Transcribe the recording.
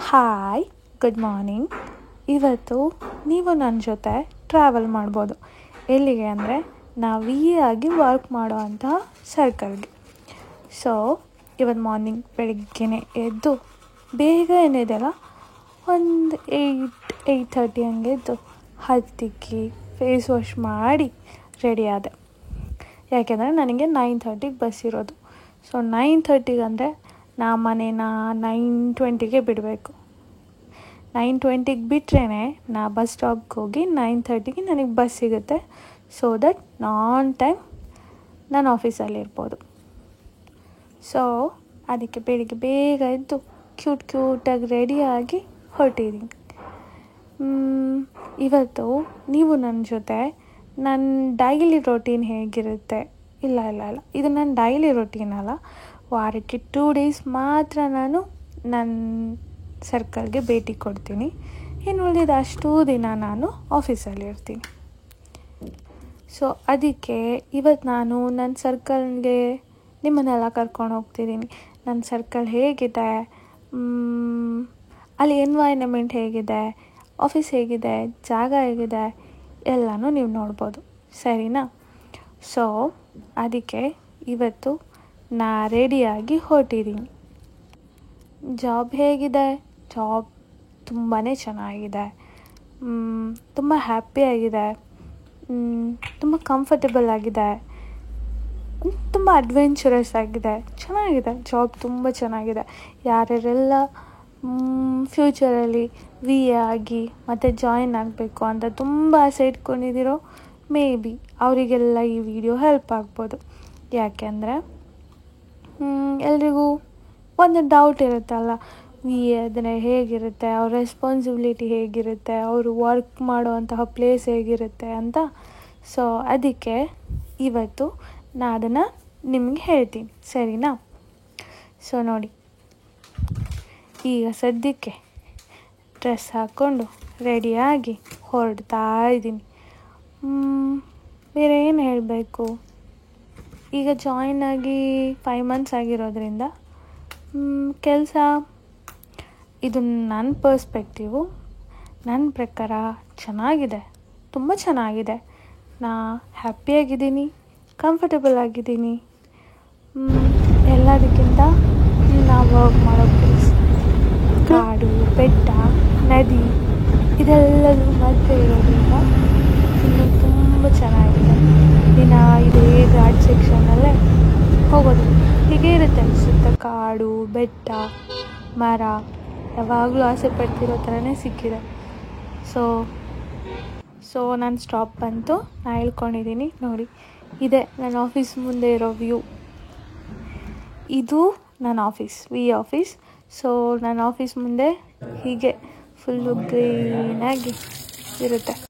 Hi, good morning. ಇವತ್ತು ನೀವು ನನ್ನ ಜೊತೆ ಟ್ರಾವೆಲ್ ಮಾಡ್ಬೋದು. ಎಲ್ಲಿಗೆ ಅಂದರೆ ನಾವು ಆಗಿ ವರ್ಕ್ ಮಾಡೋವಂತಹ ಸರ್ಕಲ್ಗೆ. ಸೊ ಇವತ್ತು ಮಾರ್ನಿಂಗ್ ಬೆಳಗ್ಗೆನೇ ಎದ್ದು ಬೇಗ ಏನಿದೆಯಲ್ಲ, ಒಂದು 8:30 ಹಂಗೆ ಎದ್ದು ಹತ್ತಿಕ್ಕಿ ಫೇಸ್ ವಾಶ್ ಮಾಡಿ ರೆಡಿ ಆದೆ. ಯಾಕೆಂದರೆ ನನಗೆ 9:30ಗೆ ಬಸ್ ಇರೋದು. ಸೊ 9:30 ಅಂದರೆ ನಾ ಮನೇನ 9:20ಗೆ ಬಿಡಬೇಕು. 9:20ಗೆ ಬಿಟ್ರೇ ನಾ ಬಸ್ ಸ್ಟಾಪ್ಗೆ ಹೋಗಿ 9:30ಗೆ ನನಗೆ ಬಸ್ ಸಿಗುತ್ತೆ. ಸೊ ದಟ್ ಆನ್ ಟೈಮ್ ನಾನು ಆಫೀಸಲ್ಲಿ ಇರ್ಬೋದು. ಸೊ ಅದಕ್ಕೆ ಬೆಳಿಗ್ಗೆ ಬೇಗ ಎದ್ದು ಕ್ಯೂಟಾಗಿ ರೆಡಿಯಾಗಿ ಹೊರಟಿದ್ದೀನಿ. ಇವತ್ತು ನೀವು ನನ್ನ ಜೊತೆ ನನ್ನ ಡೈಲಿ ರೊಟೀನ್ ಹೇಗಿರುತ್ತೆ, ಇಲ್ಲ ಇದು ನನ್ನ ಡೈಲಿ ರೊಟೀನ್ ಅಲ್ಲ. ವಾರಕ್ಕೆ 2 days ಮಾತ್ರ ನಾನು ನನ್ನ ಸರ್ಕಲ್ಗೆ ಭೇಟಿ ಕೊಡ್ತೀನಿ. ಇನ್ನು ಉಳಿದ ಅಷ್ಟೂ ದಿನ ನಾನು ಆಫೀಸಲ್ಲಿ ಇರ್ತೀನಿ. ಸೊ ಅದಕ್ಕೆ ಇವತ್ತು ನಾನು ನನ್ನ ಸರ್ಕಲ್ಗೆ ನಿಮ್ಮನ್ನೆಲ್ಲ ಕರ್ಕೊಂಡು ಹೋಗ್ತಿದ್ದೀನಿ. ನನ್ನ ಸರ್ಕಲ್ ಹೇಗಿದೆ, ಅಲ್ಲಿ ಎನ್ವೈರನ್ಮೆಂಟ್ ಹೇಗಿದೆ, ಆಫೀಸ್ ಹೇಗಿದೆ, ಜಾಗ ಹೇಗಿದೆ, ಎಲ್ಲನೂ ನೀವು ನೋಡ್ಬೋದು. ಸರಿನಾ? ಸೊ ಅದಕ್ಕೆ ಇವತ್ತು ನಾ ರೆಡಿಯಾಗಿ ಹೊರಟಿದ್ದೀನಿ. ಜಾಬ್ ಹೇಗಿದೆ? ಜಾಬ್ ತುಂಬಾ ಚೆನ್ನಾಗಿದೆ, ತುಂಬ ಹ್ಯಾಪಿಯಾಗಿದೆ, ತುಂಬ ಕಂಫರ್ಟಬಲ್ ಆಗಿದೆ, ತುಂಬ ಅಡ್ವೆಂಚರಸ್ ಆಗಿದೆ. ಚೆನ್ನಾಗಿದೆ, ಜಾಬ್ ತುಂಬ ಚೆನ್ನಾಗಿದೆ. ಯಾರ್ಯಾರೆಲ್ಲ ಫ್ಯೂಚರಲ್ಲಿ VA ಆಗಿ ಮತ್ತು ಜಾಯಿನ್ ಆಗಬೇಕು ಅಂತ ತುಂಬ ಆಸೆ ಇಟ್ಕೊಂಡಿದ್ದೀರೋ, ಮೇ ಬಿ ಅವರಿಗೆಲ್ಲ ಈ ವಿಡಿಯೋ ಹೆಲ್ಪ್ ಆಗ್ಬೋದು. ಯಾಕೆಂದರೆ ಎಲ್ರಿಗೂ ಒಂದು ಡೌಟ್ ಇರುತ್ತಲ್ಲ, VA ಆದರೆ ಹೇಗಿರುತ್ತೆ, ಅವ್ರ ರೆಸ್ಪಾನ್ಸಿಬಿಲಿಟಿ ಹೇಗಿರುತ್ತೆ, ಅವರು ವರ್ಕ್ ಮಾಡೋವಂತಹ ಪ್ಲೇಸ್ ಹೇಗಿರುತ್ತೆ ಅಂತ. ಸೊ ಅದಕ್ಕೆ ಇವತ್ತು ನಾನು ಅದನ್ನು ನಿಮಗೆ ಹೇಳ್ತೀನಿ. ಸರಿನಾ? ಸೊ ನೋಡಿ, ಈಗ ಸದ್ಯಕ್ಕೆ ಡ್ರೆಸ್ ಹಾಕ್ಕೊಂಡು ರೆಡಿಯಾಗಿ ಹೊರಡ್ತಾ ಇದ್ದೀನಿ. ಬೇರೆ ಏನು ಹೇಳಬೇಕು, ಈಗ ಜಾಯಿನ್ ಆಗಿ 5 months ಆಗಿರೋದ್ರಿಂದ ಕೆಲಸ, ಇದು ನನ್ನ ಪರ್ಸ್ಪೆಕ್ಟಿವು, ನನ್ನ ಪ್ರಕಾರ ಚೆನ್ನಾಗಿದೆ, ತುಂಬ ಚೆನ್ನಾಗಿದೆ. ನಾ ಹ್ಯಾಪಿಯಾಗಿದ್ದೀನಿ, ಕಂಫರ್ಟಬಲ್ ಆಗಿದ್ದೀನಿ. ಎಲ್ಲದಕ್ಕಿಂತ ನಾ ವರ್ಕ್ ಮಾಡೋ ಪ್ಲೇಸ್ ಕಾಡು, ಬೆಟ್ಟ, ನದಿ ಇದೆಲ್ಲದೂ ಮಧ್ಯೆ ಇರೋದ್ರಿಂದ ಇನ್ನೂ ತುಂಬ ಚೆನ್ನಾಗಿದೆ. ದಿನ ಇದೇ ಘಾಟ್ ಸೆಕ್ಷನಲ್ಲೇ ಹೋಗೋದು, ಹೀಗೆ ಇರುತ್ತೆ. ಸುತ್ತ ಕಾಡು, ಬೆಟ್ಟ, ಮರ, ಯಾವಾಗಲೂ ಆಸೆ ಪಡ್ತಿರೋ ಥರನೇ ಸಿಕ್ಕಿದೆ. ಸೊ ನನ್ನ ಸ್ಟಾಪ್ ಬಂತು, ನಾನು ಹೇಳ್ಕೊಂಡಿದ್ದೀನಿ ನೋಡಿ. ಇದೆ ನನ್ನ ಆಫೀಸ್ ಮುಂದೆ ಇರೋ ವ್ಯೂ. ಇದು ನನ್ನ ಆಫೀಸ್, VA ಆಫೀಸ್. ಸೊ ನನ್ನ ಆಫೀಸ್ ಮುಂದೆ ಹೀಗೆ ಫುಲ್ಲು ಗ್ರೀನಾಗಿ ಇರುತ್ತೆ.